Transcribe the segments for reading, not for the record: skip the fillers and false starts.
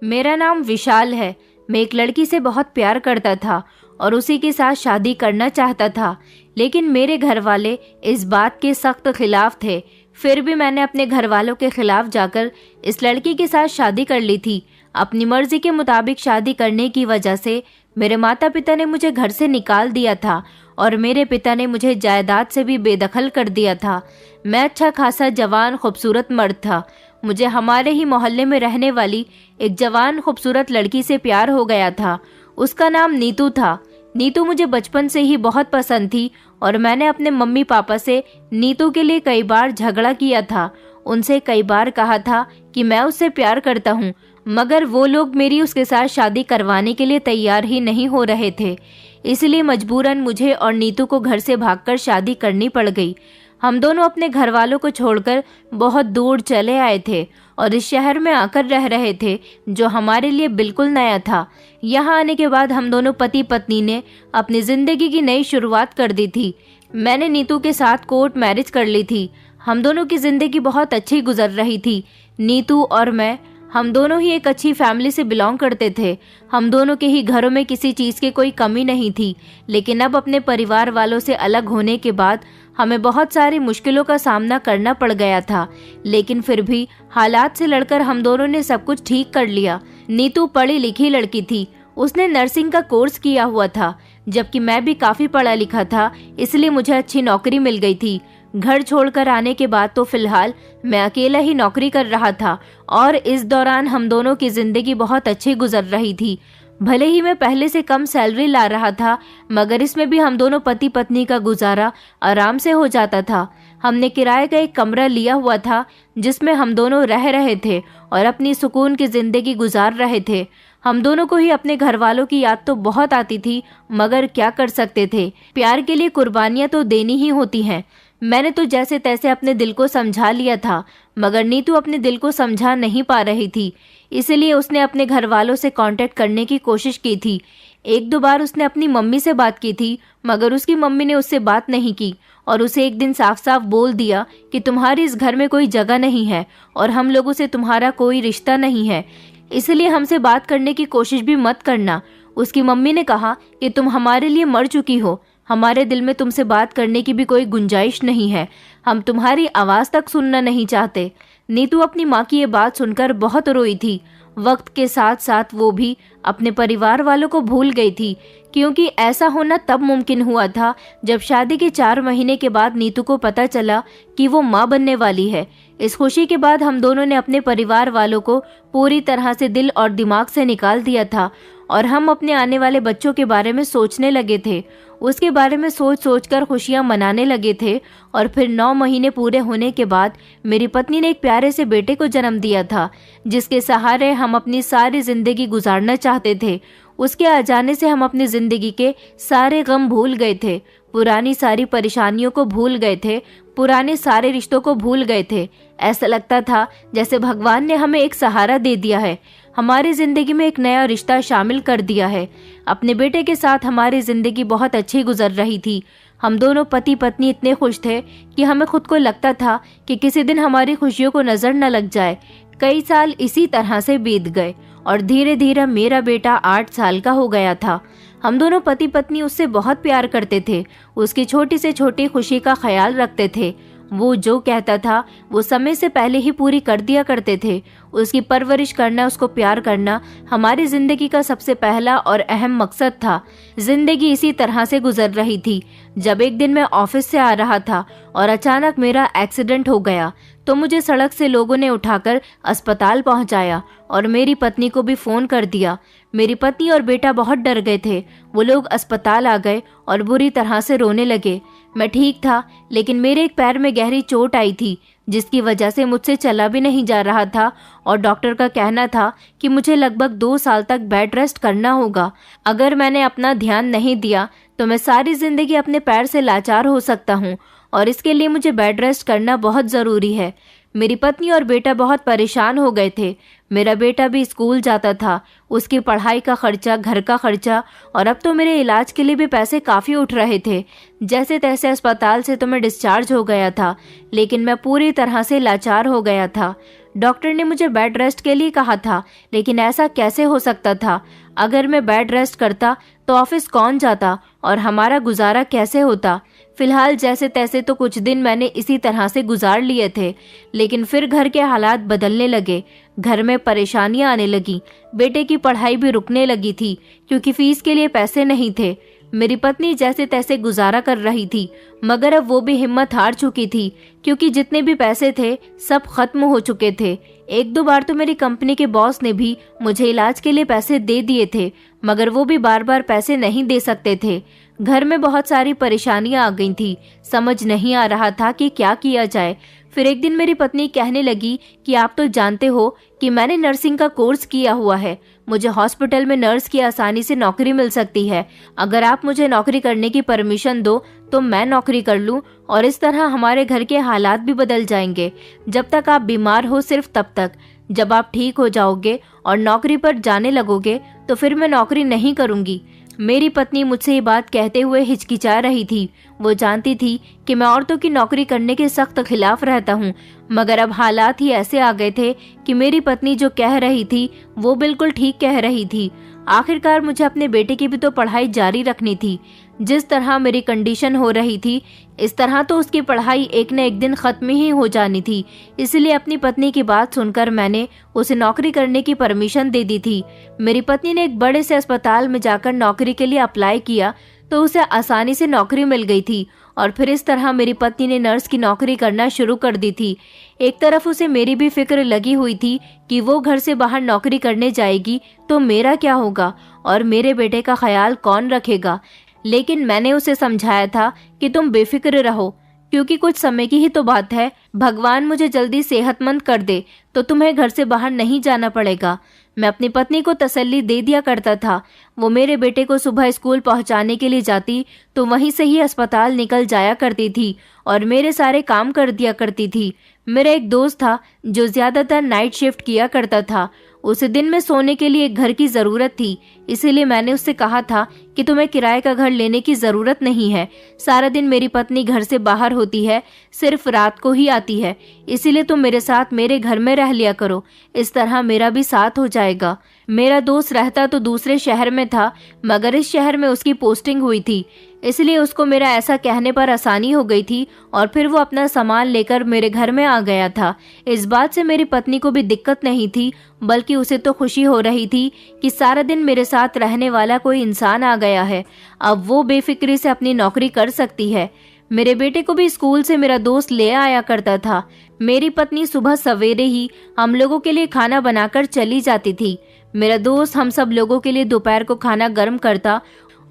मेरा नाम विशाल है। मैं एक लड़की से बहुत प्यार करता था और उसी के साथ शादी करना चाहता था, लेकिन मेरे घर वाले इस बात के सख्त खिलाफ थे। फिर भी मैंने अपने घर वालों के खिलाफ जाकर इस लड़की के साथ शादी कर ली थी। अपनी मर्जी के मुताबिक शादी करने की वजह से मेरे माता पिता ने मुझे घर से निकाल दिया था और मेरे पिता ने मुझे जायदाद से भी बेदखल कर दिया था। मैं अच्छा खासा जवान खूबसूरत मर्द था। मुझे हमारे ही मोहल्ले में रहने वाली एक जवान खूबसूरत लड़की से प्यार हो गया था। उसका नाम नीतू था। नीतू मुझे बचपन से ही बहुत पसंद थी और मैंने अपने मम्मी पापा से नीतू के लिए कई बार झगड़ा किया था। उनसे कई बार कहा था कि मैं उससे प्यार करता हूँ, मगर वो लोग मेरी उसके साथ शादी करवाने के लिए तैयार ही नहीं हो रहे थे। इसलिए मजबूरन मुझे और नीतू को घर से भागकर शादी करनी पड़ गई। हम दोनों अपने घर वालों को छोड़कर बहुत दूर चले आए थे और इस शहर में आकर रह रहे थे, जो हमारे लिए बिल्कुल नया था। यहाँ आने के बाद हम दोनों पति पत्नी ने अपनी जिंदगी की नई शुरुआत कर दी थी। मैंने नीतू के साथ कोर्ट मैरिज कर ली थी। हम दोनों की जिंदगी बहुत अच्छी गुजर रही थी। नीतू और मैं, हम दोनों ही एक अच्छी फैमिली से बिलोंग करते थे। हम दोनों के ही घरों में किसी चीज़ की कोई कमी नहीं थी। लेकिन अब अपने परिवार वालों से अलग होने के बाद हमें बहुत सारी मुश्किलों का सामना करना पड़ गया था, लेकिन फिर भी हालात से लड़कर हम दोनों ने सब कुछ ठीक कर लिया। नीतू पढ़ी लिखी लड़की थी। उसने नर्सिंग का कोर्स किया हुआ था, जबकि मैं भी काफ़ी पढ़ा लिखा था, इसलिए मुझे अच्छी नौकरी मिल गई थी। घर छोड़कर आने के बाद तो फिलहाल मैं अकेला ही नौकरी कर रहा था और इस दौरान हम दोनों की जिंदगी बहुत अच्छी गुजर रही थी। भले ही मैं पहले से कम सैलरी ला रहा था, मगर इसमें भी हम दोनों पति पत्नी का गुजारा आराम से हो जाता था। हमने किराए का एक कमरा लिया हुआ था जिसमें हम दोनों रह रहे थे और अपनी सुकून की जिंदगी गुजार रहे थे। हम दोनों को ही अपने घर वालों की याद तो बहुत आती थी, मगर क्या कर सकते थे। प्यार के लिए कुर्बानियां तो देनी ही होती हैं। मैंने तो जैसे तैसे अपने दिल को समझा लिया था, मगर नीतू अपने दिल को समझा नहीं पा रही थी। इसलिए उसने अपने घर वालों से कांटेक्ट करने की कोशिश की थी। एक दो बार उसने अपनी मम्मी से बात की थी, मगर उसकी मम्मी ने उससे बात नहीं की और उसे एक दिन साफ साफ बोल दिया कि तुम्हारी इस घर में कोई जगह नहीं है और हम लोगों से तुम्हारा कोई रिश्ता नहीं है, इसलिए हमसे बात करने की कोशिश भी मत करना। उसकी मम्मी ने कहा कि तुम हमारे लिए मर चुकी हो, हमारे दिल में तुमसे बात करने की भी कोई गुंजाइश नहीं है, हम तुम्हारी आवाज़ तक सुनना नहीं चाहते। नीतू अपनी माँ की ये बात सुनकर बहुत रोई थी। वक्त के साथ साथ वो भी अपने परिवार वालों को भूल गई थी, क्योंकि ऐसा होना तब मुमकिन हुआ था जब शादी के 4 महीने के बाद नीतू को पता चला कि वो माँ बनने वाली है। इस खुशी के बाद हम दोनों ने अपने परिवार वालों को पूरी तरह से दिल और दिमाग से निकाल दिया था और हम अपने आने वाले बच्चों के बारे में सोचने लगे थे। उसके बारे में सोच सोच कर खुशियाँ मनाने लगे थे और फिर 9 महीने पूरे होने के बाद मेरी पत्नी ने एक प्यारे से बेटे को जन्म दिया था, जिसके सहारे हम अपनी सारी जिंदगी गुजारना चाहते थे। उसके आ जाने से हम अपनी जिंदगी के सारे गम भूल गए थे, पुरानी सारी परेशानियों को भूल गए थे, पुराने सारे रिश्तों को भूल गए थे। ऐसा लगता था जैसे भगवान ने हमें एक सहारा दे दिया है, हमारी जिंदगी में एक नया रिश्ता शामिल कर दिया है। अपने बेटे के साथ हमारी जिंदगी बहुत अच्छी गुजर रही थी। हम दोनों पति पत्नी इतने खुश थे कि हमें खुद को लगता था कि किसी दिन हमारी खुशियों को नजर न लग जाए। कई साल इसी तरह से बीत गए और धीरे धीरे मेरा बेटा 8 साल का हो गया था। हम दोनों पति पत्नी उससे बहुत प्यार करते थे, उसकी छोटी से छोटी खुशी का ख्याल रखते थे। वो जो कहता था वो समय से पहले ही पूरी कर दिया करते थे। उसकी परवरिश करना, उसको प्यार करना हमारी जिंदगी का सबसे पहला और अहम मकसद था। जिंदगी इसी तरह से गुजर रही थी जब एक दिन मैं ऑफिस से आ रहा था और अचानक मेरा एक्सीडेंट हो गया, तो मुझे सड़क से लोगों ने उठाकर अस्पताल पहुंचाया और मेरी पत्नी को भी फोन कर दिया। मेरी पत्नी और बेटा बहुत डर गए थे। वो लोग अस्पताल आ गए और बुरी तरह से रोने लगे। मैं ठीक था, लेकिन मेरे एक पैर में गहरी चोट आई थी, जिसकी वजह से मुझसे चला भी नहीं जा रहा था और डॉक्टर का कहना था कि मुझे लगभग 2 साल तक बेड रेस्ट करना होगा। अगर मैंने अपना ध्यान नहीं दिया तो मैं सारी जिंदगी अपने पैर से लाचार हो सकता हूँ और इसके लिए मुझे बेड रेस्ट करना बहुत ज़रूरी है। मेरी पत्नी और बेटा बहुत परेशान हो गए थे। मेरा बेटा भी स्कूल जाता था, उसकी पढ़ाई का खर्चा, घर का खर्चा और अब तो मेरे इलाज के लिए भी पैसे काफ़ी उठ रहे थे। जैसे तैसे अस्पताल से तो मैं डिस्चार्ज हो गया था, लेकिन मैं पूरी तरह से लाचार हो गया था। डॉक्टर ने मुझे बेड रेस्ट के लिए कहा था, लेकिन ऐसा कैसे हो सकता था? अगर मैं बेड रेस्ट करता तो ऑफिस कौन जाता और हमारा गुजारा कैसे होता? फिलहाल जैसे तैसे तो कुछ दिन मैंने इसी तरह से गुजार लिए थे, लेकिन फिर घर के हालात बदलने लगे। घर में परेशानियां आने लगी। बेटे की पढ़ाई भी रुकने लगी थी क्योंकि फीस के लिए पैसे नहीं थे। मेरी पत्नी जैसे तैसे गुजारा कर रही थी, मगर अब वो भी हिम्मत हार चुकी थी क्योंकि जितने भी पैसे थे सब खत्म हो चुके थे। एक दो बार तो मेरी कंपनी के बॉस ने भी मुझे इलाज के लिए पैसे दे दिए थे, मगर वो भी बार बार पैसे नहीं दे सकते थे। घर में बहुत सारी परेशानियां आ गई थी। समझ नहीं आ रहा था कि क्या किया जाए। फिर एक दिन मेरी पत्नी कहने लगी कि आप तो जानते हो कि मैंने नर्सिंग का कोर्स किया हुआ है, मुझे हॉस्पिटल में नर्स की आसानी से नौकरी मिल सकती है। अगर आप मुझे नौकरी करने की परमिशन दो तो मैं नौकरी कर लूं और इस तरह हमारे घर के हालात भी बदल जाएंगे। जब तक आप बीमार हो सिर्फ तब तक, जब आप ठीक हो जाओगे और नौकरी पर जाने लगोगे तो फिर मैं नौकरी नहीं करूंगी। मेरी पत्नी मुझसे ये बात कहते हुए हिचकिचा रही थी। वो जानती थी कि मैं औरतों की नौकरी करने के सख्त खिलाफ रहता हूँ, मगर अब हालात ही ऐसे आ गए थे कि मेरी पत्नी जो कह रही थी वो बिल्कुल ठीक कह रही थी। आखिरकार मुझे अपने बेटे की भी तो पढ़ाई जारी रखनी थी। जिस तरह मेरी कंडीशन हो रही थी इस तरह तो उसकी पढ़ाई एक न एक दिन खत्म ही हो जानी थी। इसलिए अपनी पत्नी की बात सुनकर मैंने उसे नौकरी करने की परमिशन दे दी थी। मेरी पत्नी ने एक बड़े से अस्पताल में जाकर नौकरी के लिए अप्लाई किया तो उसे आसानी से नौकरी मिल गई थी और फिर इस तरह मेरी पत्नी ने नर्स की नौकरी करना शुरू कर दी थी। एक तरफ उसे मेरी भी फिक्र लगी हुई थी कि वो घर से बाहर नौकरी करने जाएगी तो मेरा क्या होगा और मेरे बेटे का ख्याल कौन रखेगा। लेकिन मैंने उसे समझाया था कि तुम बेफिक्र रहो, क्योंकि कुछ समय की ही तो बात है। भगवान मुझे जल्दी सेहतमंद कर दे तो तुम्हें घर से बाहर नहीं जाना पड़ेगा। मैं अपनी पत्नी को तसल्ली दे दिया करता था। वो मेरे बेटे को सुबह स्कूल पहुंचाने के लिए जाती तो वहीं से ही अस्पताल निकल जाया करती थी और मेरे सारे काम कर दिया करती थी। मेरा एक दोस्त था जो ज्यादातर नाइट शिफ्ट किया करता था। उसे दिन में सोने के लिए एक घर की जरूरत थी, इसीलिए मैंने उससे कहा था कि तुम्हें किराए का घर लेने की जरूरत नहीं है। सारा दिन मेरी पत्नी घर से बाहर होती है, सिर्फ रात को ही आती है, इसीलिए तुम मेरे साथ मेरे घर में रह लिया करो। इस तरह मेरा भी साथ हो जाएगा। मेरा दोस्त रहता तो दूसरे शहर में था, मगर इस शहर में उसकी पोस्टिंग हुई थी, इसलिए उसको मेरा ऐसा कहने पर आसानी हो गई थी और फिर वो अपना सामान लेकर मेरे घर में आ गया था। इस बात से मेरी पत्नी को भी दिक्कत नहीं थी, बल्कि उसे तो खुशी हो रही थी कि सारा दिन मेरे साथ रहने वाला कोई इंसान आ गया है। अब वो बेफिक्री से अपनी नौकरी कर सकती है। मेरे बेटे को भी स्कूल से मेरा दोस्त ले आया करता था। मेरी पत्नी सुबह सवेरे ही हम लोगों के लिए खाना बनाकर चली जाती थी। मेरा दोस्त हम सब लोगों के लिए दोपहर को खाना गर्म करता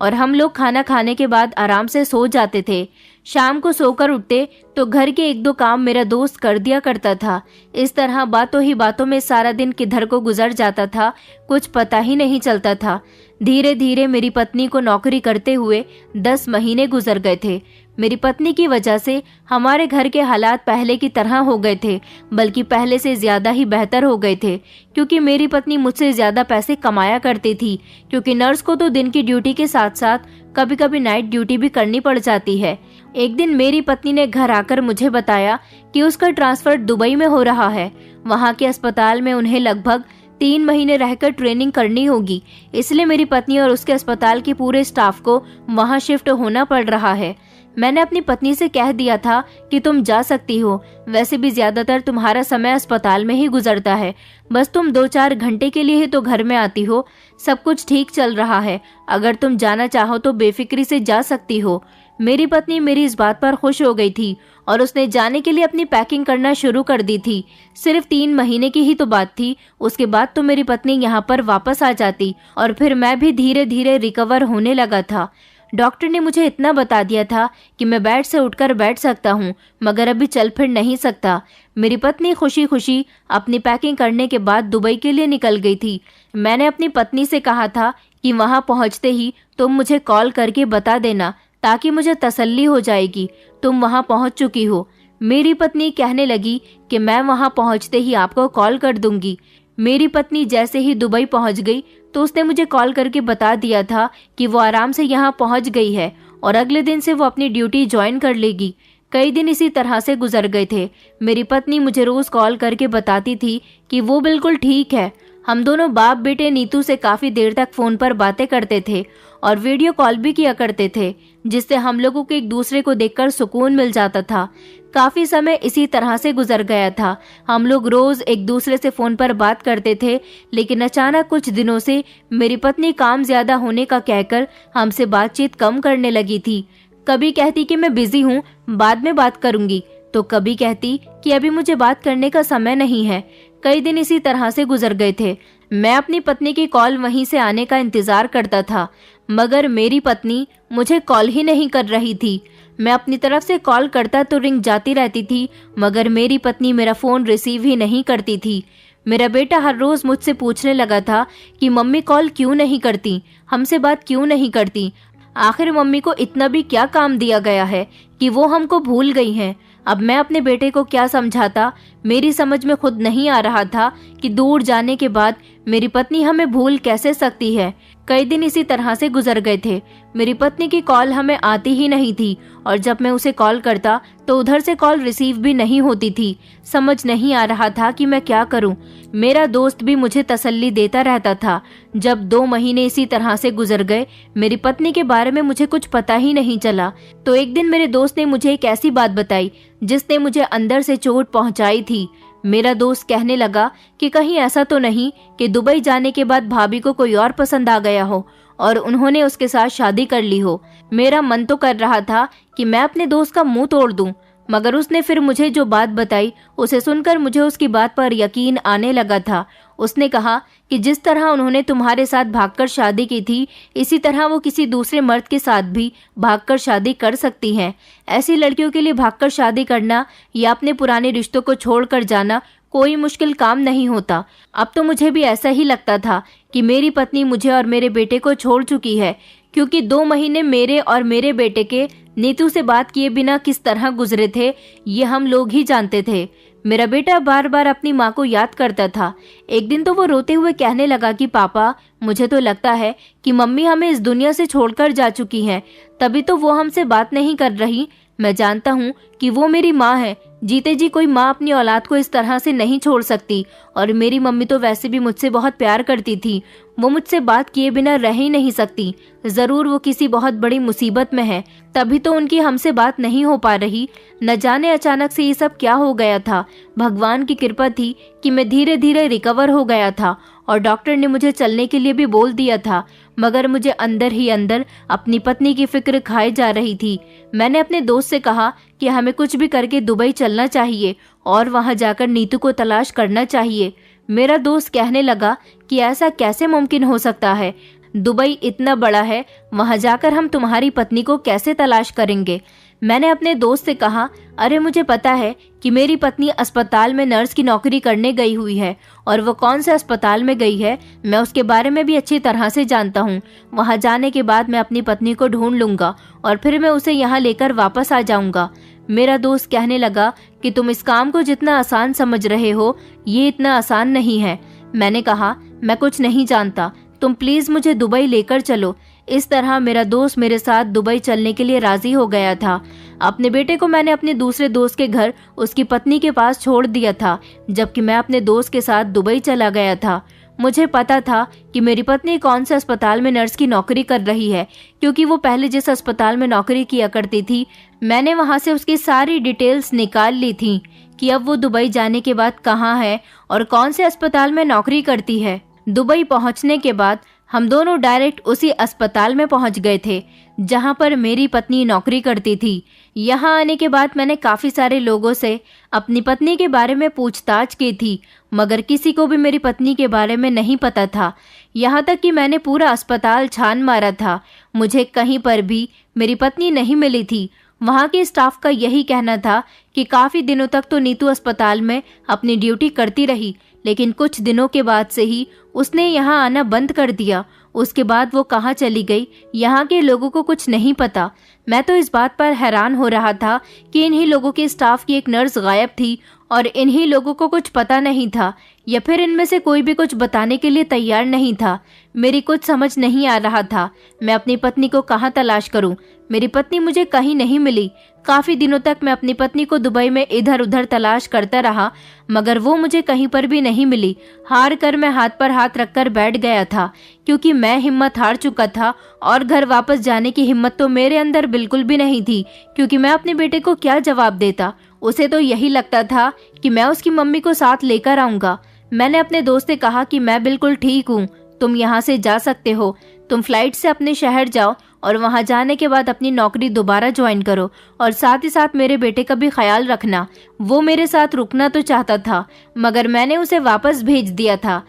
और हम लोग खाना खाने के बाद आराम से सो जाते थे। शाम को सोकर उठते तो घर के एक दो काम मेरा दोस्त कर दिया करता था। इस तरह बातों ही बातों में सारा दिन किधर को गुजर जाता था, कुछ पता ही नहीं चलता था। धीरे धीरे मेरी पत्नी को नौकरी करते हुए 10 महीने गुजर गए थे। मेरी पत्नी की वजह से हमारे घर के हालात पहले की तरह हो गए थे, बल्कि पहले से ज्यादा ही बेहतर हो गए थे, क्योंकि मेरी पत्नी मुझसे ज्यादा पैसे कमाया करती थी। क्योंकि नर्स को तो दिन की ड्यूटी के साथ साथ कभी कभी नाइट ड्यूटी भी करनी पड़ जाती है। एक दिन मेरी पत्नी ने घर आकर मुझे बताया कि उसका ट्रांसफर दुबई में हो रहा है। वहाँ के अस्पताल में उन्हें लगभग 3 महीने रहकर ट्रेनिंग करनी होगी, इसलिए मेरी पत्नी और उसके अस्पताल के पूरे स्टाफ को वहाँ शिफ्ट होना पड़ रहा है। मैंने अपनी पत्नी से कह दिया था कि तुम जा सकती हो, वैसे भी ज्यादातर तुम्हारा समय अस्पताल में ही गुजरता है, बस तुम 2-4 घंटे के लिए ही तो घर में आती हो। सब कुछ ठीक चल रहा है, अगर तुम जाना चाहो तो बेफिक्री से जा सकती हो। मेरी पत्नी मेरी इस बात पर खुश हो गई थी और उसने जाने के लिए अपनी पैकिंग करना शुरू कर दी थी। सिर्फ 3 महीने की ही तो बात थी, उसके बाद तो मेरी पत्नी यहाँ पर वापस आ जाती और फिर मैं भी धीरे धीरे रिकवर होने लगा था। डॉक्टर ने मुझे इतना बता दिया था कि मैं बेड से उठकर बैठ सकता हूँ, मगर अभी चल फिर नहीं सकता। मेरी पत्नी खुशी खुशी अपनी पैकिंग करने के बाद दुबई के लिए निकल गई थी। मैंने अपनी पत्नी से कहा था कि वहाँ पहुँचते ही तुम मुझे कॉल करके बता देना, ताकि मुझे तसल्ली हो जाएगी तुम वहाँ पहुँच चुकी हो। मेरी पत्नी कहने लगी कि मैं वहाँ पहुँचते ही आपको कॉल कर दूंगी। मेरी पत्नी जैसे ही दुबई पहुँच गई तो उसने मुझे कॉल करके बता दिया था कि वो आराम से यहाँ पहुँच गई है और अगले दिन से वो अपनी ड्यूटी ज्वाइन कर लेगी। कई दिन इसी तरह से गुजर गए थे। मेरी पत्नी मुझे रोज कॉल करके बताती थी कि वो बिल्कुल ठीक है। हम दोनों बाप बेटे नीतू से काफी देर तक फोन पर बातें करते थे और वीडियो कॉल भी किया करते थे, जिससे हम लोगों को एक दूसरे को देखकर सुकून मिल जाता था। काफी समय इसी तरह से गुजर गया था। हम लोग रोज एक दूसरे से फोन पर बात करते थे, लेकिन अचानक कुछ दिनों से मेरी पत्नी काम ज्यादा होने का कहकर हमसे बातचीत कम करने लगी थी। कभी कहती कि मैं बिजी हूँ, बाद में बात करूंगी, तो कभी कहती कि अभी मुझे बात करने का समय नहीं है। कई दिन इसी तरह से गुजर गए थे। मैं अपनी पत्नी की कॉल वहीं से आने का इंतजार करता था, मगर मेरी पत्नी मुझे कॉल ही नहीं कर रही थी। मैं अपनी तरफ से कॉल करता तो रिंग जाती रहती थी, मगर मेरी पत्नी मेरा फोन रिसीव ही नहीं करती थी। मेरा बेटा हर रोज मुझसे पूछने लगा था कि मम्मी कॉल क्यों नहीं करती, हमसे बात क्यों नहीं करती। आखिर मम्मी को इतना भी क्या काम दिया गया है कि वो हमको भूल गई हैं। अब मैं अपने बेटे को क्या समझाता, मेरी समझ में खुद नहीं आ रहा था कि दूर जाने के बाद मेरी पत्नी हमें भूल कैसे सकती है। कई दिन इसी तरह से गुजर गए थे। मेरी पत्नी की कॉल हमें आती ही नहीं थी और जब मैं उसे कॉल करता तो उधर से कॉल रिसीव भी नहीं होती थी। समझ नहीं आ रहा था कि मैं क्या करूं। मेरा दोस्त भी मुझे तसल्ली देता रहता था। जब 2 महीने इसी तरह से गुजर गए, मेरी पत्नी के बारे में मुझे कुछ पता ही नहीं चला। तो एक दिन मेरे दोस्त ने मुझे एक ऐसी बात बताई जिसने मुझे अंदर से चोट पहुंचाई थी। मेरा दोस्त कहने लगा कि कहीं ऐसा तो नहीं कि दुबई जाने के बाद भाभी को कोई और पसंद आ गया हो और उन्होंने उसके साथ शादी कर ली हो। मेरा मन तो कर रहा था कि मैं अपने दोस्त का मुंह तोड़ दूं, मगर उसने फिर मुझे जो बात बताई उसे सुनकर मुझे उसकी बात पर यकीन आने लगा था। उसने कहा कि जिस तरह उन्होंने तुम्हारे साथ भागकर शादी की थी, इसी तरह वो किसी दूसरे मर्द के साथ भी भागकर शादी कर सकती हैं। ऐसी लड़कियों के लिए भागकर शादी करना या अपने पुराने रिश्तों को छोड़कर जाना कोई मुश्किल काम नहीं होता। अब तो मुझे भी ऐसा ही लगता था कि मेरी पत्नी मुझे और मेरे बेटे को छोड़ चुकी है, क्योंकि 2 महीने मेरे और मेरे बेटे के नीतू से बात किए बिना किस तरह गुजरे थे, ये हम लोग ही जानते थे। मेरा बेटा बार बार अपनी माँ को याद करता था। एक दिन तो वो रोते हुए कहने लगा कि पापा, मुझे तो लगता है कि मम्मी हमें इस दुनिया से छोड़कर जा चुकी हैं, तभी तो वो हमसे बात नहीं कर रही। मैं जानता हूँ कि वो मेरी माँ है। जीते जी कोई माँ अपनी औलाद को इस तरह से नहीं छोड़ सकती, और मेरी मम्मी तो वैसे भी मुझसे बहुत प्यार करती थी। वो मुझसे बात किए बिना रह ही नहीं सकती। जरूर वो किसी बहुत बड़ी मुसीबत में है, तभी तो उनकी हमसे बात नहीं हो पा रही। न जाने अचानक से ये सब क्या हो गया था। भगवान की कृपा थी कि मैं धीरे धीरे रिकवर हो गया था और डॉक्टर ने मुझे चलने के लिए भी बोल दिया था, मगर मुझे अंदर ही अंदर अपनी पत्नी की फिक्र खाए जा रही थी। मैंने अपने दोस्त से कहा कि हमें कुछ भी करके दुबई चलना चाहिए और वहां जाकर नीतू को तलाश करना चाहिए। मेरा दोस्त कहने लगा कि ऐसा कैसे मुमकिन हो सकता है, दुबई इतना बड़ा है, वहां जाकर हम तुम्हारी पत्नी को कैसे तलाश करेंगे। मैंने अपने दोस्त से कहा, अरे मुझे पता है कि मेरी पत्नी अस्पताल में नर्स की नौकरी करने गई हुई है, और वो कौन से अस्पताल में गई है मैं उसके बारे में भी अच्छी तरह से जानता हूँ। वहाँ जाने के बाद मैं अपनी पत्नी को ढूंढ लूंगा और फिर मैं उसे यहाँ लेकर वापस आ जाऊंगा। मेरा दोस्त कहने लगा कि तुम इस काम को जितना आसान समझ रहे हो, ये इतना आसान नहीं है। मैंने कहा, मैं कुछ नहीं जानता, तुम प्लीज मुझे दुबई लेकर चलो। इस तरह मेरा दोस्त मेरे साथ दुबई चलने के लिए राजी हो गया था। अपने बेटे को मैंने अपने दूसरे दोस्त के घर उसकी पत्नी के पास छोड़ दिया था, जबकि मैं अपने दोस्त के साथ दुबई चला गया था। मुझे पता था कि मेरी पत्नी कौन से अस्पताल में नर्स की नौकरी कर रही है, क्योंकि वो पहले जिस अस्पताल में नौकरी किया करती थी, मैंने वहां से उसकी सारी डिटेल्स निकाल ली थी कि अब वो दुबई जाने के बाद कहाँ है और कौन से अस्पताल में नौकरी करती है। दुबई पहुंचने के बाद हम दोनों डायरेक्ट उसी अस्पताल में पहुंच गए थे जहां पर मेरी पत्नी नौकरी करती थी। यहां आने के बाद मैंने काफी सारे लोगों से अपनी पत्नी के बारे में पूछताछ की थी, मगर किसी को भी मेरी पत्नी के बारे में नहीं पता था। यहाँ तक कि मैंने पूरा अस्पताल छान मारा था, मुझे कहीं पर भी मेरी पत्नी नहीं मिली थी। वहाँ के स्टाफ का यही कहना था कि काफी दिनों तक तो नीतू अस्पताल में अपनी ड्यूटी करती रही, लेकिन कुछ दिनों के बाद से ही उसने यहाँ आना बंद कर दिया। उसके बाद वो कहाँ चली गई, यहाँ के लोगों को कुछ नहीं पता। मैं तो इस बात पर हैरान हो रहा था कि इन्हीं लोगों के स्टाफ की एक नर्स गायब थी और इन्हीं लोगों को कुछ पता नहीं था, या फिर इनमें से कोई भी कुछ बताने के लिए तैयार नहीं था। मेरी कुछ समझ नहीं आ रहा था। मैं अपनी पत्नी को कहाँ तलाश करूं? मेरी पत्नी मुझे कहीं नहीं मिली। काफी दिनों तक मैं अपनी पत्नी को दुबई में इधर उधर तलाश करता रहा, मगर वो मुझे कहीं पर भी नहीं मिली। हार कर मैं हाथ पर हाथ रखकर बैठ गया था, क्योंकि मैं हिम्मत हार चुका था और घर वापस जाने की हिम्मत तो मेरे अंदर बिल्कुल भी नहीं थी, क्योंकि मैं अपने बेटे को क्या जवाब देता। उसे तो यही लगता था कि मैं उसकी मम्मी को साथ लेकर आऊंगा। मैंने अपने दोस्त से कहा कि मैं बिल्कुल ठीक हूँ, तुम यहाँ से जा सकते हो। तुम फ्लाइट से अपने शहर जाओ और वहाँ जाने के बाद अपनी नौकरी दोबारा ज्वाइन करो, और साथ ही साथ मेरे बेटे का भी ख्याल रखना। वो मेरे साथ रुकना तो चाहता था, मगर मैंने उसे वापस भेज दिया था,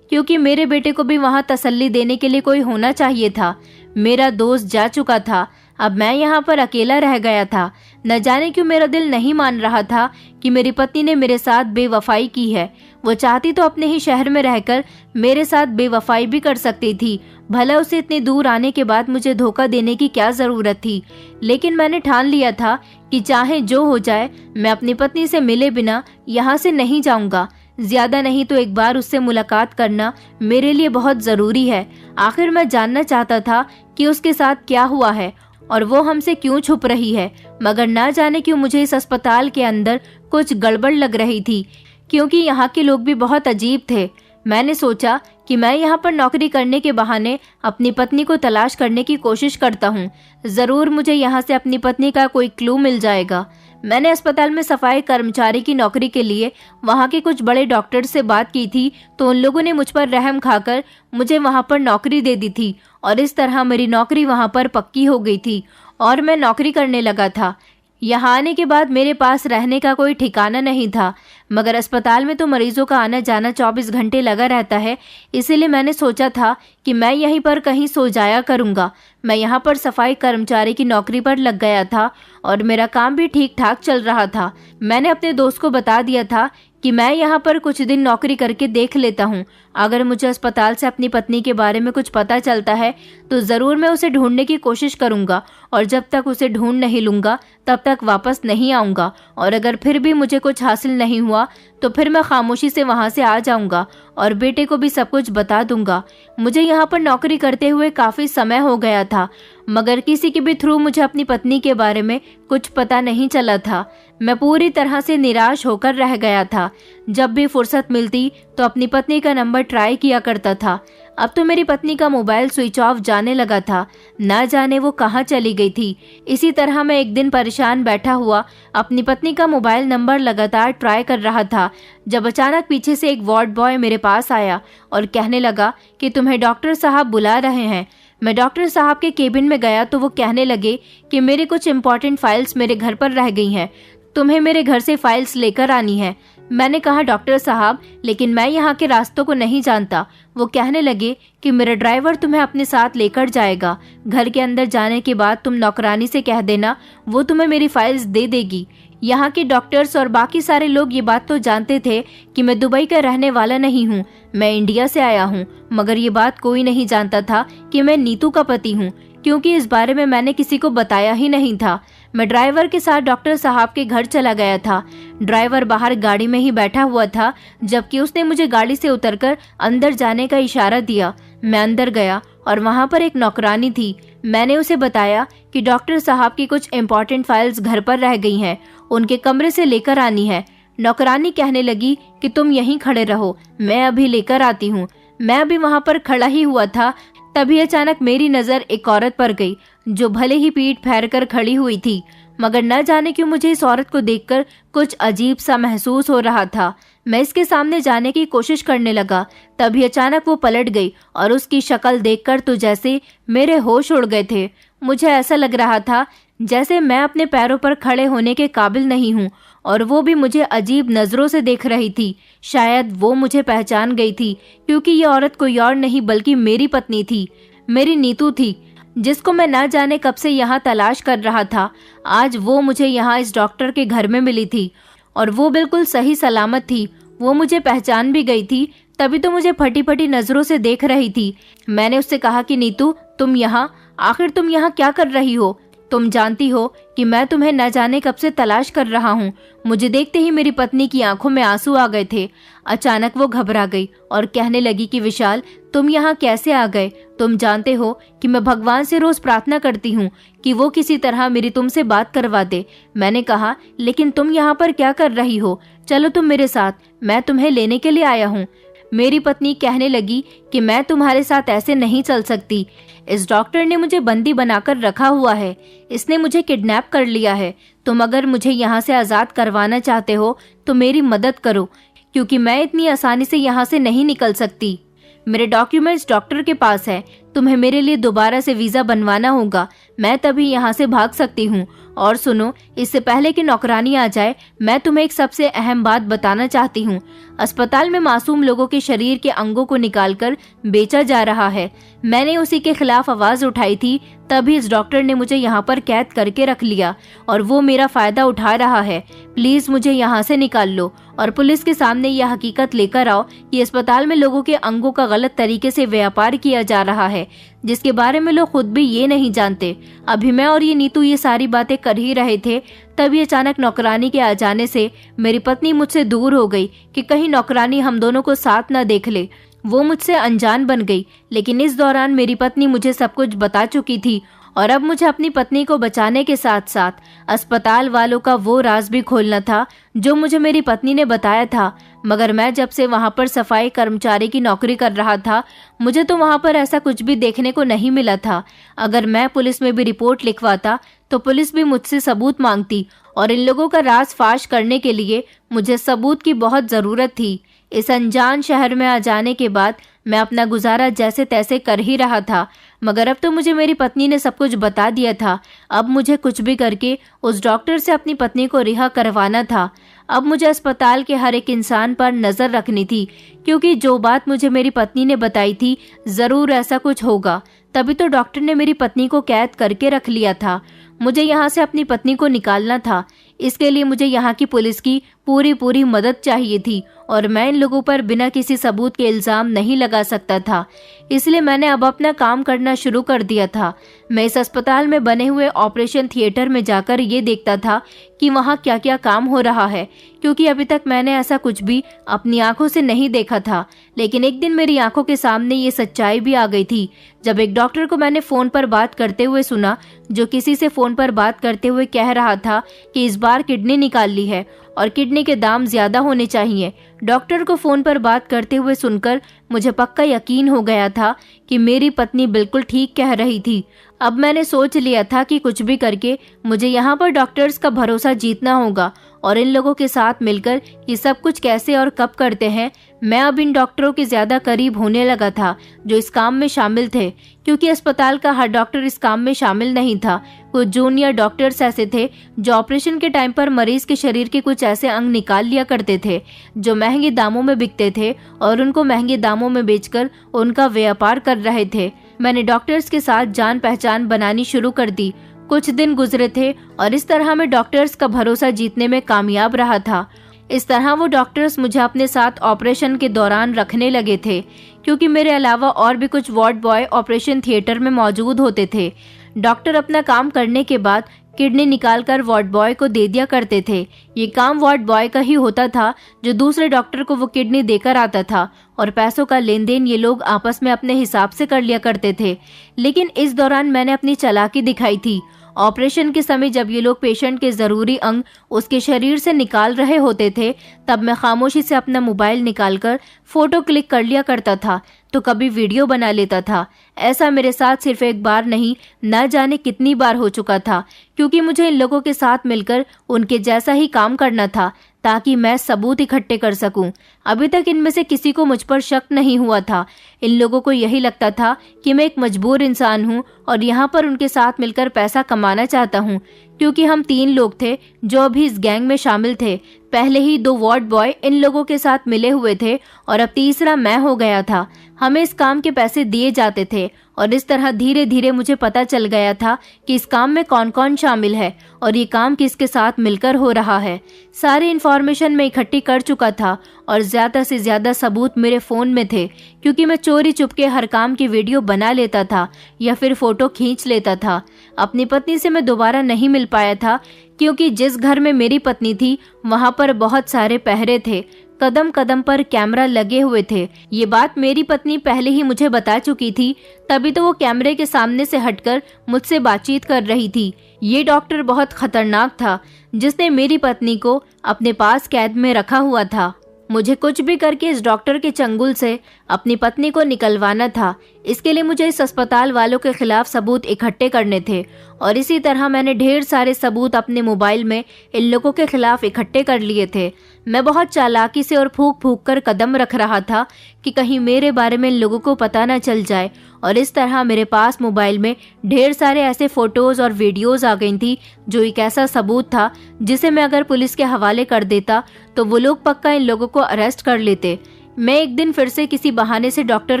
क्योंकि मेरे बेटे को भी वहाँ तसल्ली देने के लिए कोई होना चाहिए था। मेरा दोस्त जा चुका था, अब मैं यहाँ पर अकेला रह गया था। न जाने क्यों मेरा दिल नहीं मान रहा था कि मेरी पत्नी ने मेरे साथ बेवफाई की है। वो चाहती तो अपने ही शहर में रहकर मेरे साथ बेवफाई भी कर सकती थी। भला उसे इतनी दूर आने के बाद मुझे धोखा देने की क्या जरूरत थी। लेकिन मैंने ठान लिया था कि चाहे जो हो जाए, मैं अपनी पत्नी से मिले बिना यहाँ से नहीं जाऊंगा। ज्यादा नहीं तो एक बार उससे मुलाकात करना मेरे लिए बहुत जरूरी है। आखिर मैं जानना चाहता था कि उसके साथ क्या हुआ है और वो हमसे क्यों छुप रही है। मगर ना जाने क्यों मुझे इस अस्पताल के अंदर कुछ गड़बड़ लग रही थी, क्योंकि यहाँ के लोग भी बहुत अजीब थे। मैंने सोचा कि मैं यहाँ पर नौकरी करने के बहाने अपनी पत्नी को तलाश करने की कोशिश करता हूँ। जरूर मुझे यहाँ से अपनी पत्नी का कोई क्लू मिल जाएगा। मैंने अस्पताल में सफाई कर्मचारी की नौकरी के लिए वहाँ के कुछ बड़े डॉक्टर से बात की थी, तो उन लोगों ने मुझ पर रहम खाकर मुझे वहाँ पर नौकरी दे दी थी, और इस तरह मेरी नौकरी वहाँ पर पक्की हो गई थी और मैं नौकरी करने लगा था। यहाँ आने के बाद मेरे पास रहने का कोई ठिकाना नहीं था, मगर अस्पताल में तो मरीजों का आना जाना 24 घंटे लगा रहता है, इसीलिए मैंने सोचा था कि मैं यहीं पर कहीं सो जाया करूँगा। मैं यहाँ पर सफाई कर्मचारी की नौकरी पर लग गया था और मेरा काम भी ठीक ठाक चल रहा था। मैंने अपने दोस्त को बता दिया था कि मैं यहाँ पर कुछ दिन नौकरी करके देख लेता हूँ। अगर मुझे अस्पताल से अपनी पत्नी के बारे में कुछ पता चलता है तो ज़रूर मैं उसे ढूंढने की कोशिश करूँगा, और जब तक उसे ढूंढ नहीं लूँगा तब तक वापस नहीं आऊँगा। और अगर फिर भी मुझे कुछ हासिल नहीं हुआ तो फिर मैं खामोशी से वहाँ से आ जाऊँगा और बेटे को भी सब कुछ बता दूँगा। मुझे यहाँ पर नौकरी करते हुए काफ़ी समय हो गया था, मगर किसी के भी थ्रू मुझे अपनी पत्नी के बारे में कुछ पता नहीं चला था। मैं पूरी तरह से निराश होकर रह गया था। जब भी फुर्सत मिलती तो अपनी पत्नी का नंबर ट्राई किया करता था। अब तो मेरी पत्नी का मोबाइल स्विच ऑफ जाने लगा था, ना जाने वो कहाँ चली गई थी। इसी तरह मैं एक दिन परेशान बैठा हुआ अपनी पत्नी का मोबाइल नंबर लगातार ट्राई कर रहा था, जब अचानक पीछे से एक वार्ड बॉय मेरे पास आया और कहने लगा कि तुम्हें डॉक्टर साहब बुला रहे हैं। मैं डॉक्टर साहब के केबिन में गया तो वो कहने लगे कि मेरे कुछ इम्पोर्टेंट फाइल्स मेरे घर पर रह गई हैं, तुम्हें मेरे घर से फाइल्स लेकर आनी है। मैंने कहा डॉक्टर साहब, लेकिन मैं यहाँ के रास्तों को नहीं जानता। वो कहने लगे कि मेरा ड्राइवर तुम्हें अपने साथ लेकर जाएगा। घर के अंदर जाने के बाद तुम नौकरानी से कह देना, वो तुम्हें मेरी फाइल्स दे देगी। यहाँ के डॉक्टर्स और बाकी सारे लोग ये बात तो जानते थे कि मैं दुबई का रहने वाला नहीं हूँ, मैं इंडिया से आया हूँ, मगर ये बात कोई नहीं जानता था कि मैं नीतू का पति हूँ, क्योंकि इस बारे में मैंने किसी को बताया ही नहीं था। मैं ड्राइवर के साथ डॉक्टर साहब के घर चला गया था। ड्राइवर बाहर गाड़ी में ही बैठा हुआ था, जबकि उसने मुझे गाड़ी से उतरकर अंदर जाने का इशारा दिया। मैं अंदर गया और वहां पर एक नौकरानी थी। मैंने उसे बताया कि डॉक्टर साहब की कुछ इम्पोर्टेंट फाइल्स घर पर रह गई हैं, उनके कमरे से लेकर आनी है। नौकरानी कहने लगी कि तुम यहीं खड़े रहो, मैं अभी लेकर आती हूँ। मैं अभी वहां पर खड़ा ही हुआ था, तभी अचानक मेरी नजर एक औरत पर गई जो भले ही पीठ फेर कर खड़ी हुई थी, मगर न जाने क्यों मुझे इस औरत को देखकर कुछ अजीब सा महसूस हो रहा था। मैं इसके सामने जाने की कोशिश करने लगा, तभी अचानक वो पलट गई और उसकी शक्ल देखकर तो जैसे मेरे होश उड़ गए थे। मुझे ऐसा लग रहा था जैसे मैं अपने पैरों पर खड़े होने के काबिल नहीं हूँ, और वो भी मुझे अजीब नजरों से देख रही थी। शायद वो मुझे पहचान गई थी, क्योंकि ये औरत कोई और नहीं बल्कि मेरी पत्नी थी, मेरी नीतू थी, जिसको मैं ना जाने कब से यहाँ तलाश कर रहा था। आज वो मुझे यहाँ इस डॉक्टर के घर में मिली थी और वो बिल्कुल सही सलामत थी। वो मुझे पहचान भी गई थी, तभी तो मुझे फटी फटी नजरों से देख रही थी। मैंने उससे कहा कि नीतू, तुम यहाँ, आखिर तुम यहाँ क्या कर रही हो? तुम जानती हो कि मैं तुम्हें न जाने कब से तलाश कर रहा हूँ। मुझे देखते ही मेरी पत्नी की आंखों में आंसू आ गए थे। अचानक वो घबरा गई और कहने लगी कि विशाल, तुम यहाँ कैसे आ गए? तुम जानते हो कि मैं भगवान से रोज प्रार्थना करती हूँ कि वो किसी तरह मेरी तुमसे बात करवा दे। मैंने कहा, लेकिन तुम यहाँ पर क्या कर रही हो? चलो तुम मेरे साथ, मैं तुम्हें लेने के लिए आया हूँ। मेरी पत्नी कहने लगी कि मैं तुम्हारे साथ ऐसे नहीं चल सकती। इस डॉक्टर ने मुझे बंदी बनाकर रखा हुआ है। इसने मुझे किडनैप कर लिया है। तुम अगर मुझे यहाँ से आज़ाद करवाना चाहते हो तो मेरी मदद करो, क्योंकि मैं इतनी आसानी से यहाँ से नहीं निकल सकती। मेरे डॉक्यूमेंट्स डॉक्टर के पास है। तुम्हें मेरे लिए दोबारा से वीज़ा बनवाना होगा, मैं तभी यहाँ से भाग सकती हूँ। और सुनो, इससे पहले कि नौकरानी आ जाए, मैं तुम्हें एक सबसे अहम बात बताना चाहती हूँ। अस्पताल में मासूम लोगों के शरीर के अंगों को निकालकर बेचा जा रहा है। मैंने उसी के खिलाफ आवाज उठाई थी, तभी इस डॉक्टर ने मुझे यहाँ पर कैद करके रख लिया और वो मेरा फायदा उठा रहा है। प्लीज मुझे यहाँ से निकाल लो और पुलिस के सामने यह हकीकत लेकर आओ कि अस्पताल में लोगों के अंगों का गलत तरीके से व्यापार किया जा रहा है, जिसके बारे में लोग खुद भी ये नहीं जानते। अभी मैं और ये नीतू ये सारी बातें कर ही रहे थे, तभी अचानक नौकरानी के आ जाने से मेरी पत्नी मुझसे दूर हो गई कि कहीं नौकरानी हम दोनों को साथ न देख ले। वो मुझसे अनजान बन गई, लेकिन इस दौरान मेरी पत्नी मुझे सब कुछ बता चुकी थी और अब मुझे अपनी पत्नी को बचाने के साथ साथ अस्पताल वालों का वो राज भी खोलना था जो मुझे मेरी पत्नी ने बताया था। मगर मैं जब से वहाँ पर सफाई कर्मचारी की नौकरी कर रहा था, मुझे तो वहाँ पर ऐसा कुछ भी देखने को नहीं मिला था। अगर मैं पुलिस में भी रिपोर्ट लिखवाता तो पुलिस भी मुझसे सबूत मांगती और इन लोगों का राज फाश करने के लिए मुझे सबूत की बहुत ज़रूरत थी। इस अनजान शहर में आ जाने के बाद मैं अपना गुजारा जैसे तैसे कर ही रहा था, मगर अब तो मुझे मेरी पत्नी ने सब कुछ बता दिया था। अब मुझे कुछ भी करके उस डॉक्टर से अपनी पत्नी को रिहा करवाना था। अब मुझे अस्पताल के हर एक इंसान पर नज़र रखनी थी, क्योंकि जो बात मुझे मेरी पत्नी ने बताई थी ज़रूर ऐसा कुछ होगा। तभी तो डॉक्टर ने मेरी पत्नी को कैद करके रख लिया था। मुझे यहाँ से अपनी पत्नी को निकालना था। इसके लिए मुझे यहाँ की पुलिस की पूरी मदद चाहिए थी और मैं इन लोगों पर बिना किसी सबूत के इल्ज़ाम नहीं लगा सकता था। इसलिए मैंने अब अपना काम करना शुरू कर दिया था। मैं इस अस्पताल में बने हुए ऑपरेशन थिएटर में जाकर ये देखता था कि वहाँ क्या क्या काम हो रहा है, क्योंकि अभी तक मैंने ऐसा कुछ भी अपनी आंखों से नहीं देखा था। लेकिन एक दिन मेरी आंखों के सामने ये सच्चाई भी आ गई थी, जब एक डॉक्टर को मैंने फ़ोन पर बात करते हुए सुना, जो किसी से फ़ोन पर बात करते हुए कह रहा था कि इस बार किडनी निकाल ली है और किडनी के दाम ज़्यादा होने चाहिए। डॉक्टर को फ़ोन पर बात करते हुए सुनकर मुझे पक्का यकीन हो गया था कि मेरी पत्नी बिल्कुल ठीक कह रही थी। अब मैंने सोच लिया था कि कुछ भी करके मुझे यहाँ पर डॉक्टर्स का भरोसा जीतना होगा और इन लोगों के साथ मिलकर ये सब कुछ कैसे और कब करते हैं। मैं अब इन डॉक्टरों के ज़्यादा करीब होने लगा था जो इस काम में शामिल थे, क्योंकि अस्पताल का हर डॉक्टर इस काम में शामिल नहीं था। कुछ जूनियर डॉक्टर्स ऐसे थे जो ऑपरेशन के टाइम पर मरीज के शरीर के कुछ ऐसे अंग निकाल लिया करते थे जो महंगे दामों में बिकते थे और उनको महंगे दामों में बेचकर उनका व्यापार कर रहे थे। मैंने डॉक्टर्स के साथ जान पहचान बनानी शुरू कर दी। कुछ दिन गुजरे थे और इस तरह मैं डॉक्टर्स का भरोसा जीतने में कामयाब रहा था। इस तरह वो डॉक्टर्स मुझे अपने साथ ऑपरेशन के दौरान रखने लगे थे, क्योंकि मेरे अलावा और भी कुछ वार्ड बॉय ऑपरेशन थिएटर में मौजूद होते थे। डॉक्टर अपना काम करने के बाद किडनी निकालकर वार्ड बॉय को दे दिया करते थे। ये काम वार्ड बॉय का ही होता था जो दूसरे डॉक्टर को वो किडनी देकर आता था और पैसों का लेन देन ये लोग आपस में अपने हिसाब से कर लिया करते थे। लेकिन इस दौरान मैंने अपनी चालाकी दिखाई थी। ऑपरेशन के समय जब ये लोग पेशेंट के ज़रूरी अंग उसके शरीर से निकाल रहे होते थे, तब मैं खामोशी से अपना मोबाइल निकालकर फ़ोटो क्लिक कर लिया करता था, तो कभी वीडियो बना लेता था। ऐसा मेरे साथ सिर्फ एक बार नहीं, न जाने कितनी बार हो चुका था, क्योंकि मुझे इन लोगों के साथ मिलकर उनके जैसा ही काम करना था ताकि मैं सबूत इकट्ठे कर सकूं। अभी तक इनमें से किसी को मुझ पर शक नहीं हुआ था। इन लोगों को यही लगता था कि मैं एक मजबूर इंसान हूं और यहाँ पर उनके साथ मिलकर पैसा कमाना चाहता हूं, क्योंकि हम 3 लोग थे जो अभी इस गैंग में शामिल थे। पहले ही 2 वार्ड बॉय इन लोगों के साथ मिले हुए थे और अब तीसरा मैं हो गया था। हमें इस काम के पैसे दिए जाते थे और इस तरह धीरे धीरे मुझे पता चल गया था कि इस काम में कौन कौन शामिल है और ये काम किसके साथ मिलकर हो रहा है। सारी इन्फॉर्मेशन मैं इकट्ठी कर चुका था और ज़्यादा से ज़्यादा सबूत मेरे फ़ोन में थे, क्योंकि मैं चोरी चुपके हर काम की वीडियो बना लेता था या फिर फ़ोटो खींच लेता था। अपनी पत्नी से मैं दोबारा नहीं मिल पाया था, क्योंकि जिस घर में मेरी पत्नी थी वहाँ पर बहुत सारे पहरे थे, कदम कदम पर कैमरा लगे हुए थे। ये बात मेरी पत्नी पहले ही मुझे बता चुकी थी, तभी तो वो कैमरे के सामने से हटकर मुझसे बातचीत कर रही थी। ये डॉक्टर बहुत खतरनाक था, जिसने मेरी पत्नी को अपने पास कैद में रखा हुआ था। मुझे कुछ भी करके इस डॉक्टर के चंगुल से अपनी पत्नी को निकलवाना था। इसके लिए मुझे इस अस्पताल वालों के खिलाफ सबूत इकट्ठे करने थे और इसी तरह मैंने ढेर सारे सबूत अपने मोबाइल में इन लोगों के खिलाफ इकट्ठे कर लिए थे। मैं बहुत चालाकी से और फूंक फूंक कर कदम रख रहा था कि कहीं मेरे बारे में इन लोगों को पता न चल जाए, और इस तरह मेरे पास मोबाइल में ढेर सारे ऐसे फोटोज और वीडियोस आ गई थी जो एक ऐसा सबूत था जिसे मैं अगर पुलिस के हवाले कर देता तो वो लोग पक्का इन लोगों को अरेस्ट कर लेते। मैं एक दिन फिर से किसी बहाने से डॉक्टर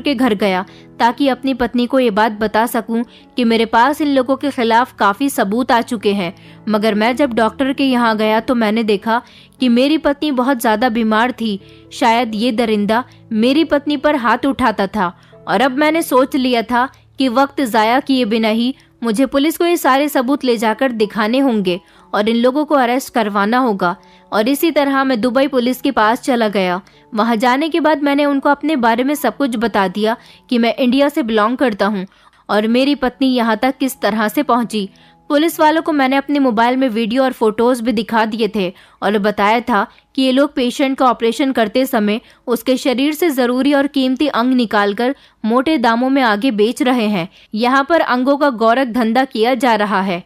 के घर गया ताकि अपनी पत्नी को ये बात बता सकूं कि मेरे पास इन लोगों के खिलाफ काफी सबूत आ चुके हैं। मगर मैं जब डॉक्टर के यहाँ गया तो मैंने देखा कि मेरी पत्नी बहुत ज्यादा बीमार थी। शायद ये दरिंदा मेरी पत्नी पर हाथ उठाता था, और अब मैंने सोच लिया था कि वक्त जाया किए बिना ही मुझे पुलिस को ये सारे सबूत ले जाकर दिखाने होंगे और इन लोगों को अरेस्ट करवाना होगा। और इसी तरह मैं दुबई पुलिस के पास चला गया। वहां जाने के बाद मैंने उनको अपने बारे में सब कुछ बता दिया कि मैं इंडिया से बिलोंग करता हूं और मेरी पत्नी यहां तक किस तरह से पहुंची। पुलिस वालों को मैंने अपने मोबाइल में वीडियो और फोटोज भी दिखा दिए थे और बताया था कि ये लोग पेशेंट का ऑपरेशन करते समय उसके शरीर से जरूरी और कीमती अंग निकालकर मोटे दामों में आगे बेच रहे हैं। यहाँ पर अंगों का गौरव धंधा किया जा रहा है।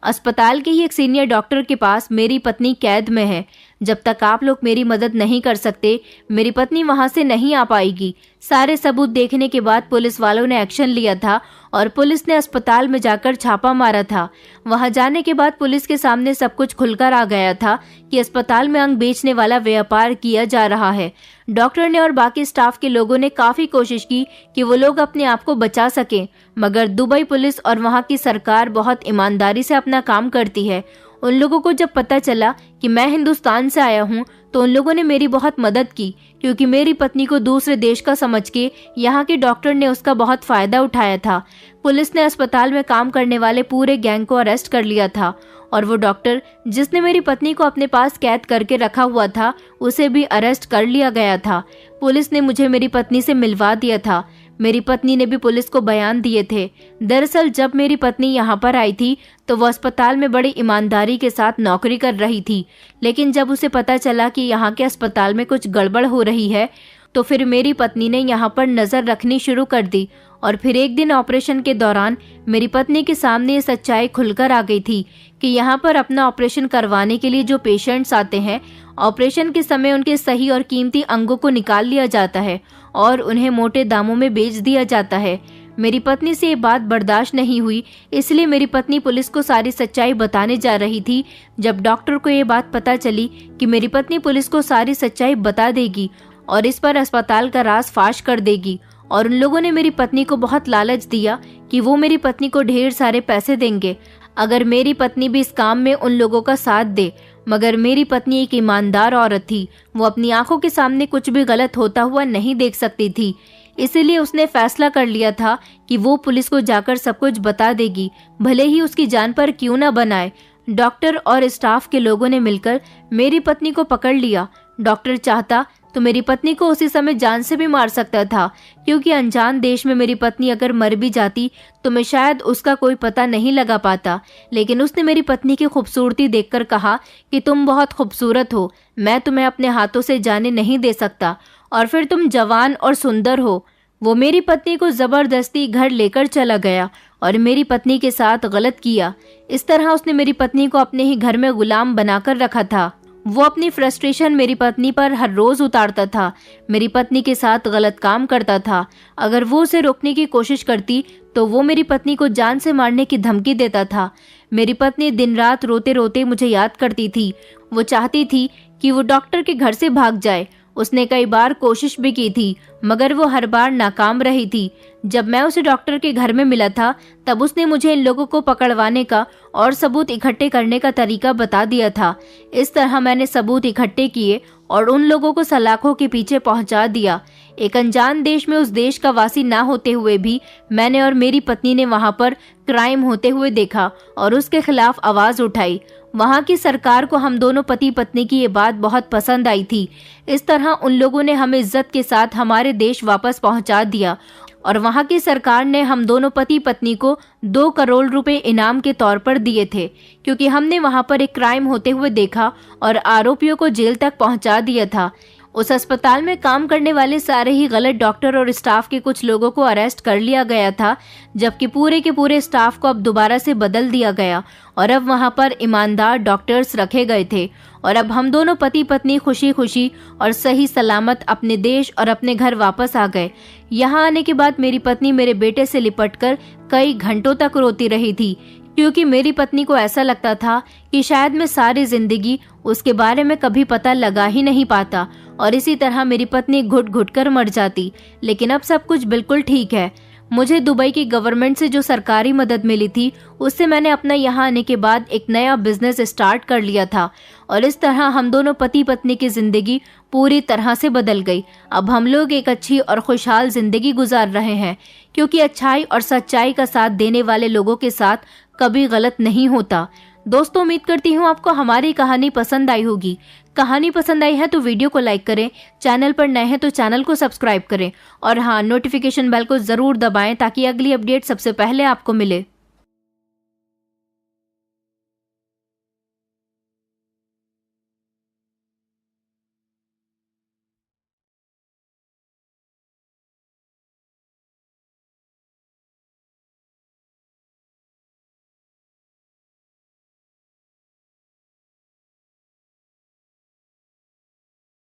अस्पताल के ही एक सीनियर डॉक्टर के पास मेरी पत्नी कैद में है। जब तक आप लोग मेरी मदद नहीं कर सकते, मेरी पत्नी वहां से नहीं आ पाएगी। सारे सबूत देखने के बाद पुलिस वालों ने एक्शन लिया था और पुलिस ने अस्पताल में जाकर छापा मारा था। वहां जाने के बाद पुलिस के सामने सब कुछ खुलकर आ गया था कि अस्पताल में अंग बेचने वाला व्यापार किया जा रहा है। डॉक्टर ने और बाकी स्टाफ के लोगों ने काफी कोशिश की कि वो लोग अपने आप को बचा सकें, मगर दुबई पुलिस और वहां की सरकार बहुत ईमानदारी से अपना काम करती है। उन लोगों को जब पता चला कि मैं हिंदुस्तान से आया हूं तो उन लोगों ने मेरी बहुत मदद की, क्योंकि मेरी पत्नी को दूसरे देश का समझ के यहाँ के डॉक्टर ने उसका बहुत फायदा उठाया था। पुलिस ने अस्पताल में काम करने वाले पूरे गैंग को अरेस्ट कर लिया था और वो डॉक्टर जिसने मेरी पत्नी को अपने पास कैद करके रखा हुआ था उसे भी अरेस्ट कर लिया गया था। पुलिस ने मुझे मेरी पत्नी से मिलवा दिया था। मेरी पत्नी ने भी पुलिस को बयान दिए थे। दरअसल जब मेरी पत्नी यहाँ पर आई थी तो वो अस्पताल में बड़ी ईमानदारी के साथ नौकरी कर रही थी, लेकिन जब उसे पता चला कि यहाँ के अस्पताल में कुछ गड़बड़ हो रही है तो फिर मेरी पत्नी ने यहाँ पर नजर रखनी शुरू कर दी। और फिर एक दिन ऑपरेशन के दौरान मेरी पत्नी के सामने ये सच्चाई खुलकर आ गई थी कि यहाँ पर अपना ऑपरेशन करवाने के लिए जो पेशेंट्स आते हैं, ऑपरेशन के समय उनके सही और कीमती अंगों को निकाल लिया जाता है और उन्हें मोटे दामों में बेच दिया जाता है। मेरी पत्नी से ये बात बर्दाश्त नहीं हुई, इसलिए मेरी पत्नी पुलिस को सारी सच्चाई बताने जा रही थी। जब डॉक्टर को ये बात पता चली कि मेरी पत्नी पुलिस को सारी सच्चाई बता देगी और इस पर अस्पताल का राज फाश कर देगी, और उन लोगों ने मेरी पत्नी को बहुत लालच दिया कि वो मेरी पत्नी को ढेर सारे पैसे देंगे अगर मेरी पत्नी भी इस काम में उन लोगों का साथ दे। मगर मेरी पत्नी एक ईमानदार औरत थी, वो अपनी आंखों के सामने कुछ भी गलत होता हुआ नहीं देख सकती थी। इसीलिए उसने फैसला कर लिया था कि वो पुलिस को जाकर सब कुछ बता देगी, भले ही उसकी जान पर क्यों न बनाए। डॉक्टर और स्टाफ के लोगों ने मिलकर मेरी पत्नी को पकड़ लिया। डॉक्टर चाहता तो मेरी पत्नी को उसी समय जान से भी मार सकता था, क्योंकि अनजान देश में मेरी पत्नी अगर मर भी जाती तो मैं शायद उसका कोई पता नहीं लगा पाता। लेकिन उसने मेरी पत्नी की खूबसूरती देखकर कहा कि तुम बहुत खूबसूरत हो, मैं तुम्हें अपने हाथों से जाने नहीं दे सकता, और फिर तुम जवान और सुंदर हो। वो मेरी पत्नी को जबरदस्ती घर लेकर चला गया और मेरी पत्नी के साथ गलत किया। इस तरह उसने मेरी पत्नी को अपने ही घर में गुलाम बनाकर रखा था। वो अपनी फ्रस्ट्रेशन मेरी पत्नी पर हर रोज उतारता था, मेरी पत्नी के साथ गलत काम करता था। अगर वो उसे रोकने की कोशिश करती तो वो मेरी पत्नी को जान से मारने की धमकी देता था। मेरी पत्नी दिन रात रोते रोते मुझे याद करती थी। वो चाहती थी कि वो डॉक्टर के घर से भाग जाए। उसने कई बार कोशिश भी की थी, मगर वो हर बार नाकाम रही थी। जब मैं उसे डॉक्टर के घर में मिला था, तब उसने मुझे इन लोगों को पकड़वाने का और सबूत इकट्ठे करने का तरीका बता दिया था। इस तरह मैंने सबूत इकट्ठे किए और उन लोगों को सलाखों के पीछे पहुंचा दिया। एक अनजान देश में उस देश का वासी ना होते हुए भी मैंने और मेरी पत्नी ने वहां पर क्राइम होते हुए देखा और उसके खिलाफ आवाज उठाई। वहां की सरकार को हम दोनों पति पत्नी की ये बात बहुत पसंद आई थी। इस तरह उन लोगों ने हमें इज्जत के साथ हमारे देश वापस पहुंचा दिया और वहां की सरकार ने हम दोनों पति पत्नी को 2 करोड़ रुपए इनाम के तौर पर दिए थे, क्योंकि हमने वहां पर एक क्राइम होते हुए देखा और आरोपियों को जेल तक पहुंचा दिया था। उस अस्पताल में काम करने वाले सारे ही गलत डॉक्टर और स्टाफ के कुछ लोगों को अरेस्ट कर लिया गया था, जबकि पूरे के पूरे स्टाफ को अब दोबारा से बदल दिया गया और अब वहां पर ईमानदार डॉक्टर्स रखे गए थे। और अब हम दोनों पति पत्नी खुशी खुशी और सही सलामत अपने देश और अपने घर वापस आ गए। यहाँ आने के बाद मेरी पत्नी मेरे बेटे से लिपटकर कई घंटों तक रोती रही थी, क्योंकि मेरी पत्नी को ऐसा लगता था कि शायद मैं सारी जिंदगी उसके बारे में कभी पता लगा ही नहीं पाता और इसी तरह मेरी पत्नी घुट घुट कर मर जाती। लेकिन अब सब कुछ बिल्कुल ठीक है। मुझे दुबई की गवर्नमेंट से जो सरकारी मदद मिली थी, उससे मैंने अपना यहाँ आने के बाद एक नया बिजनेस स्टार्ट कर लिया था और इस तरह हम दोनों पति पत्नी की जिंदगी पूरी तरह से बदल गई। अब हम लोग एक अच्छी और खुशहाल जिंदगी गुजार रहे हैं, क्योंकि अच्छाई और सच्चाई का साथ देने वाले लोगों के साथ कभी गलत नहीं होता। दोस्तों, उम्मीद करती हूँ आपको हमारी कहानी पसंद आई होगी। कहानी पसंद आई है तो वीडियो को लाइक करें, चैनल पर नए हैं तो चैनल को सब्सक्राइब करें और हाँ, नोटिफिकेशन बेल को जरूर दबाएं ताकि अगली अपडेट सबसे पहले आपको मिले।